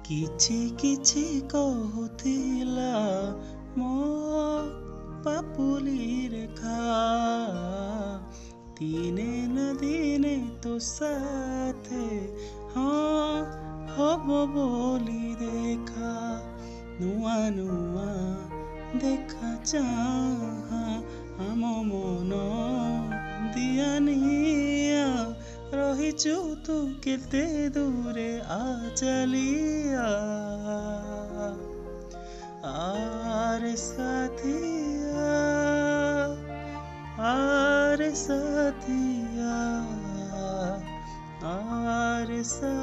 किछि किछि कहुथिला मो पापुली रेखा दिने न दिने तो साथे हाँ हब बोली देखा नुआ नुआ देखा चाहा आम मन दियानिया रहिचु तू केते दूरे आ चलिया आरे साथिया आरे साथिया आरे साथिया।